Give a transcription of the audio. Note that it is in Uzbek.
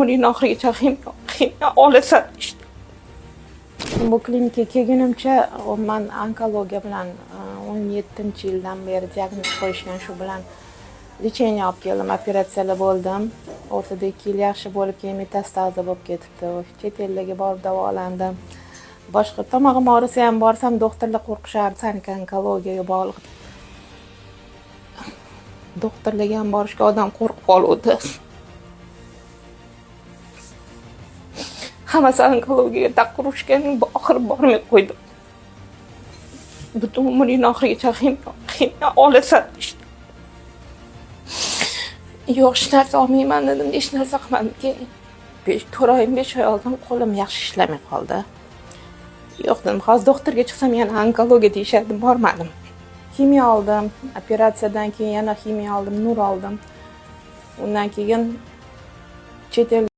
Umrining oxirigacha ximyo olasan işte. Bu klinikaga kelgunimcha men onkologiya bilan 17-yildan beri diagnoz qo'yishgan, shu bilan lecheniya olib keldim, operatsiyalar bo'ldim. O'rtada 2 yil yaxshi bo'lib, keyin metastaza bo'lib ketibdi. Chet ellarga borib davolandim. Boshqa tomog'im og'risa ham borsam, doktorlar qo'rqishardi, saniki onkologiyaga bog'liq. Doktorlarga ham borishga odam qo'rqib qoluvdi. Hammasi onkologiyaga taqirishgan, oxiri bormay qo'ydi. Butun umrining oxirigacha ximyo olasan işte. Yo'q, hech narsa olmayman dedim, hech narsa qilmadim. Keyin 4 oy, 5 oy oldin qo'lim yaxshi ishlamay qoldi. Yo'q dedim, hozir doktorga chiqsam yana onkologiya deyishadi, bormadim. Ximiya oldim, operatsiyadan keyin yana ximiya oldim, nur oldim. Undan keyin chet el